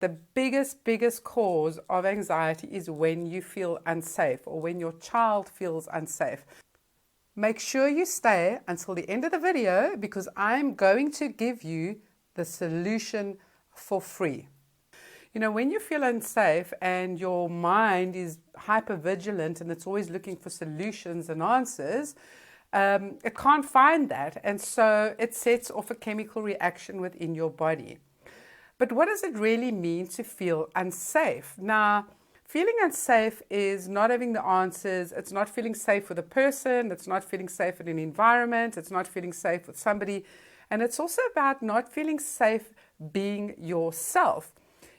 the biggest cause of anxiety is when you feel unsafe or when your child feels unsafe. Make sure you stay until the end of the video because I'm going to give you the solution for free. You know, when you feel unsafe and your mind is hyper vigilant and it's always looking for solutions and answers, it can't find that. And so it sets off a chemical reaction within your body. But what does it really mean to feel unsafe? Now, feeling unsafe is not having the answers. It's not feeling safe with a person. It's not feeling safe in an environment. It's not feeling safe with somebody. And it's also about not feeling safe being yourself.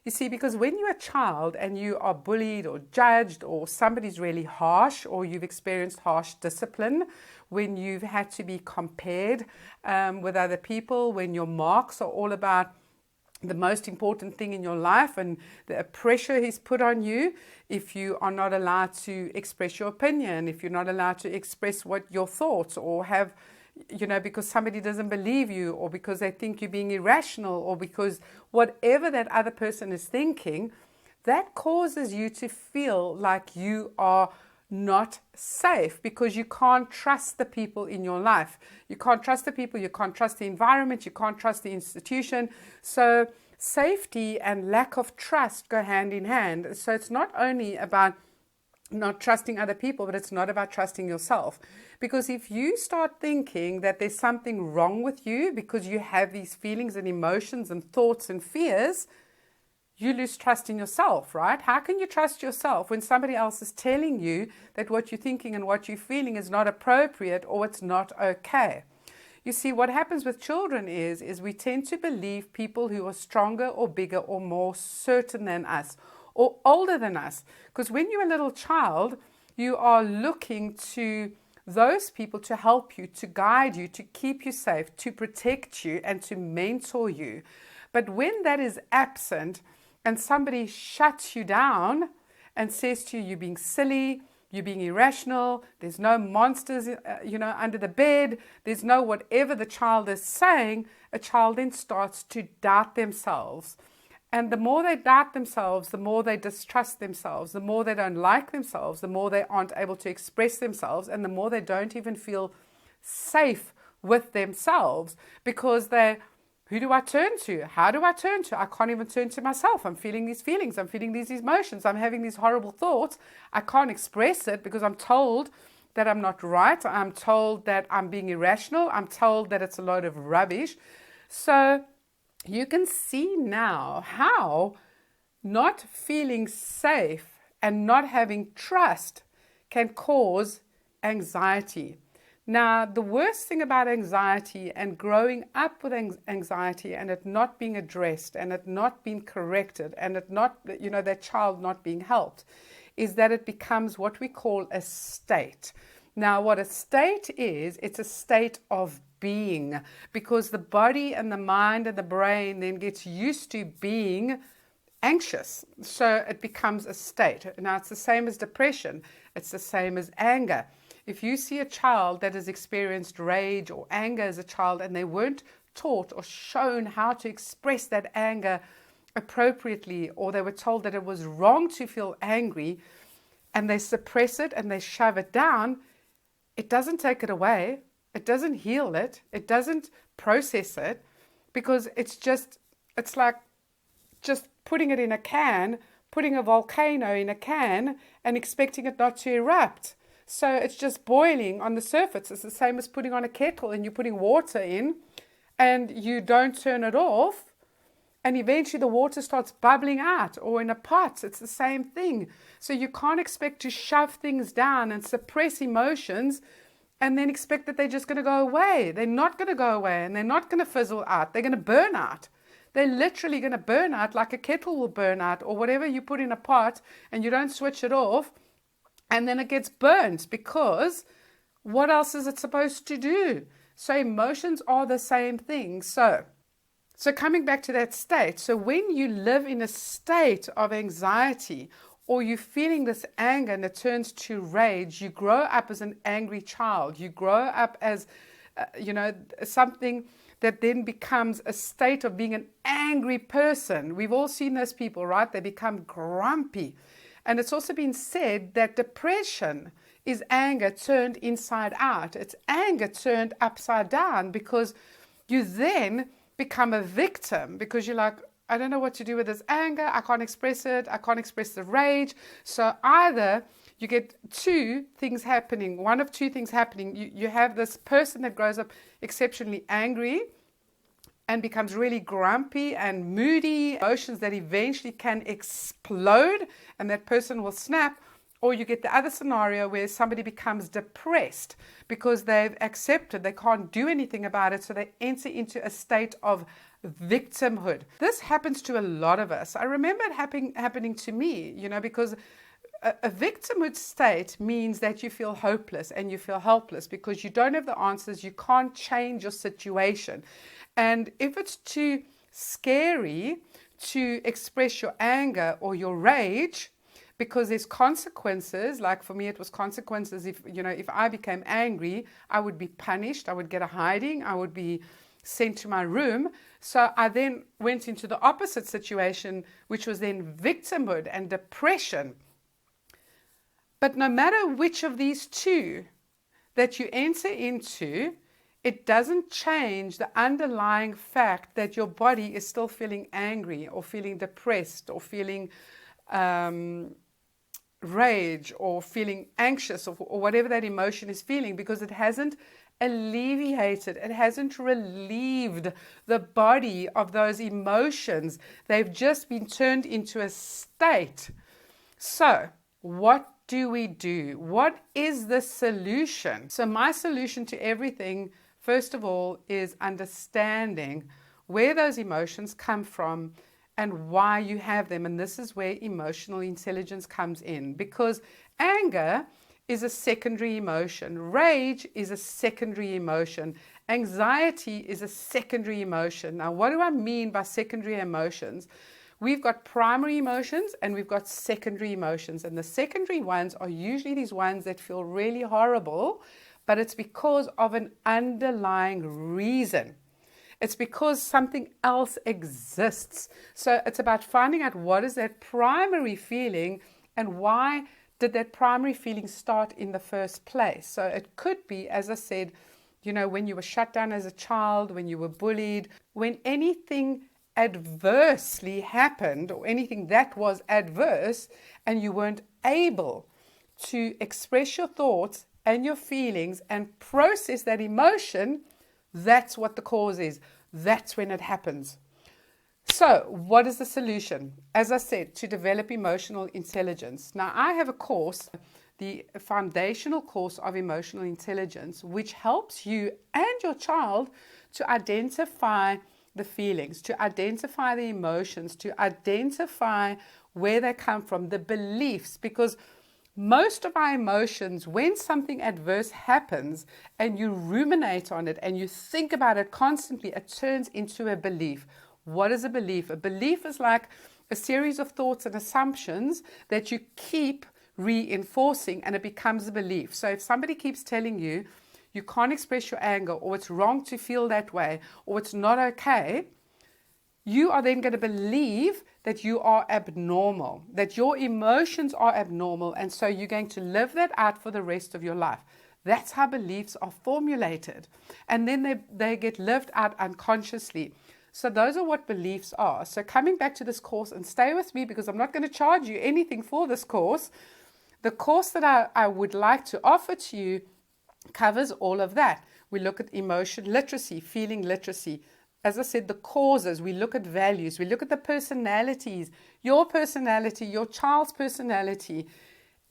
You see, because when you're a child and you are bullied or judged or somebody's really harsh or you've experienced harsh discipline, when you've had to be compared with other people, when your marks are all about the most important thing in your life and the pressure is put on you, if you are not allowed to express your opinion, if you're not allowed to express what your thoughts or have, you know, because somebody doesn't believe you or because they think you're being irrational or because whatever that other person is thinking, that causes you to feel like you are not safe because you can't trust the people in your life. You can't trust the people, you can't trust the environment, you can't trust the institution. So safety and lack of trust go hand in hand. So it's not only about not trusting other people, but it's not about trusting yourself. Because if you start thinking that there's something wrong with you because you have these feelings and emotions and thoughts and fears, you lose trust in yourself, right? How can you trust yourself when somebody else is telling you that what you're thinking and what you're feeling is not appropriate or it's not okay? You see, what happens with children is we tend to believe people who are stronger or bigger or more certain than us or older than us. Because when you're a little child, you are looking to those people to help you, to guide you, to keep you safe, to protect you, and to mentor you. But when that is absent and somebody shuts you down and says to you, you're being silly, you're being irrational, there's no monsters, under the bed, there's no whatever the child is saying, a child then starts to doubt themselves. And the more they doubt themselves, the more they distrust themselves, the more they don't like themselves, the more they aren't able to express themselves, and the more they don't even feel safe with themselves because who do I turn to? How do I turn to? I can't even turn to myself. I'm feeling these feelings. I'm feeling these emotions. I'm having these horrible thoughts. I can't express it because I'm told that I'm not right. I'm told that I'm being irrational. I'm told that it's a load of rubbish. So you can see now how not feeling safe and not having trust can cause anxiety. Now, the worst thing about anxiety and growing up with anxiety and it not being addressed and it not being corrected and it not, that child not being helped is that it becomes what we call a state. Now, what a state is, it's a state of being because the body and the mind and the brain then gets used to being anxious. So it becomes a state. Now, it's the same as depression. It's the same as anger. If you see a child that has experienced rage or anger as a child and they weren't taught or shown how to express that anger appropriately, or they were told that it was wrong to feel angry and they suppress it and they shove it down, it doesn't take it away. It doesn't heal it. It doesn't process it because it's like just putting it in a can, putting a volcano in a can and expecting it not to erupt. So it's just boiling on the surface. It's the same as putting on a kettle and you're putting water in and you don't turn it off and eventually the water starts bubbling out, or in a pot, it's the same thing. So you can't expect to shove things down and suppress emotions and then expect that they're just going to go away. They're not going to go away and they're not going to fizzle out. They're going to burn out. They're literally going to burn out like a kettle will burn out or whatever you put in a pot and you don't switch it off. And then it gets burnt because what else is it supposed to do? So emotions are the same thing. So coming back to that state, so when you live in a state of anxiety or you're feeling this anger and it turns to rage, you grow up as an angry child. You grow up as something that then becomes a state of being an angry person. We've all seen those people, right? They become grumpy. And it's also been said that depression is anger turned inside out. It's anger turned upside down, because you then become a victim, because you're like, I don't know what to do with this anger. I can't express it. I can't express the rage. So either you get two things happening, one of two things happening. You have this person that grows up exceptionally angry and becomes really grumpy and moody, emotions that eventually can explode, and that person will snap. Or you get the other scenario where somebody becomes depressed because they've accepted they can't do anything about it, so they enter into a state of victimhood. This happens to a lot of us. I remember it happening to me, because a victimhood state means that you feel hopeless and you feel helpless because you don't have the answers. You can't change your situation. And if it's too scary to express your anger or your rage, because there's consequences, like for me it was consequences. If I became angry, I would be punished, I would get a hiding, I would be sent to my room. So I then went into the opposite situation, which was then victimhood and depression. But no matter which of these two that you enter into, it doesn't change the underlying fact that your body is still feeling angry or feeling depressed or feeling rage or feeling anxious or whatever that emotion is feeling, because it hasn't alleviated, it hasn't relieved the body of those emotions. They've just been turned into a state. So what do we do? What is the solution? So my solution to everything, first of all, is understanding where those emotions come from and why you have them. And this is where emotional intelligence comes in, because anger is a secondary emotion. Rage is a secondary emotion. Anxiety is a secondary emotion. Now, what do I mean by secondary emotions? We've got primary emotions and we've got secondary emotions. And the secondary ones are usually these ones that feel really horrible, but it's because of an underlying reason. It's because something else exists. So it's about finding out what is that primary feeling and why did that primary feeling start in the first place. So it could be, as I said, when you were shut down as a child, when you were bullied, when anything adversely happened or anything that was adverse and you weren't able to express your thoughts and your feelings and process that emotion. That's what the cause is. That's when it happens. So what is the solution? As I said, to develop emotional intelligence. Now, I have a course, the foundational course of emotional intelligence, which helps you and your child to identify the feelings, to identify the emotions, to identify where they come from, the beliefs, because most of our emotions, when something adverse happens and you ruminate on it and you think about it constantly, it turns into a belief. What is a belief? A belief is like a series of thoughts and assumptions that you keep reinforcing, and it becomes a belief. So if somebody keeps telling you you can't express your anger, or it's wrong to feel that way, or it's not okay, you are then going to believe that you are abnormal, that your emotions are abnormal, and so you're going to live that out for the rest of your life. That's how beliefs are formulated, and then they get lived out unconsciously. So those are what beliefs are. So coming back to this course, and stay with me because I'm not going to charge you anything for this course. The course that I would like to offer to you covers all of that. We look at emotion literacy, feeling literacy. As I said, the causes, we look at values, we look at the personalities, your personality, your child's personality,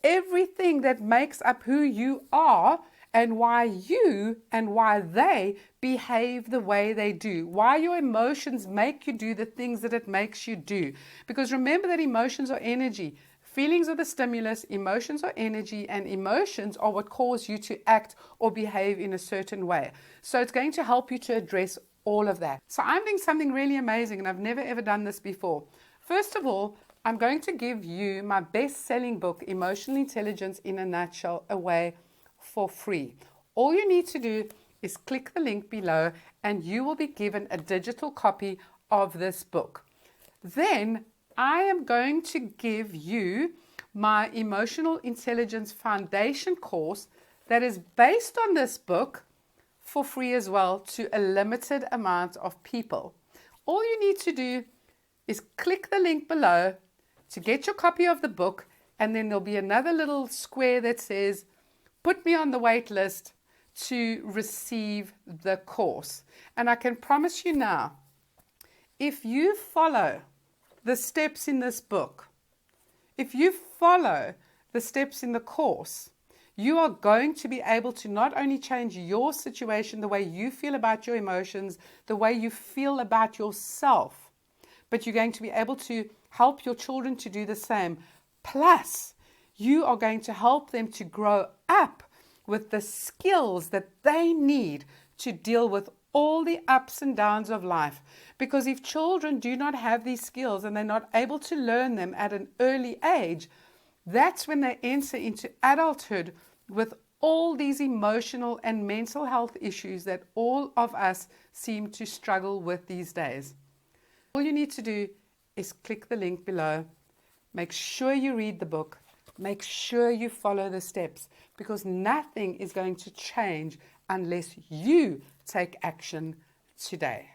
everything that makes up who you are and why you and why they behave the way they do, why your emotions make you do the things that it makes you do. Because remember that emotions are energy. Feelings are the stimulus, emotions are energy, and emotions are what cause you to act or behave in a certain way. So it's going to help you to address all of that. So I'm doing something really amazing, and I've never ever done this before. First of all, I'm going to give you my best-selling book, Emotional Intelligence in a Nutshell, away for free. All you need to do is click the link below and you will be given a digital copy of this book. Then I am going to give you my Emotional Intelligence Foundation course that is based on this book for free as well to a limited amount of people. All you need to do is click the link below to get your copy of the book, and then there'll be another little square that says, put me on the wait list to receive the course. And I can promise you now, if you follow the steps in this book, if you follow the steps in the course, you are going to be able to not only change your situation, the way you feel about your emotions, the way you feel about yourself, but you're going to be able to help your children to do the same. Plus, you are going to help them to grow up with the skills that they need to deal with all the ups and downs of life. Because if children do not have these skills and they're not able to learn them at an early age, that's when they enter into adulthood with all these emotional and mental health issues that all of us seem to struggle with these days. All you need to do is click the link below. Make sure you read the book. Make sure you follow the steps, because nothing is going to change unless you take action today.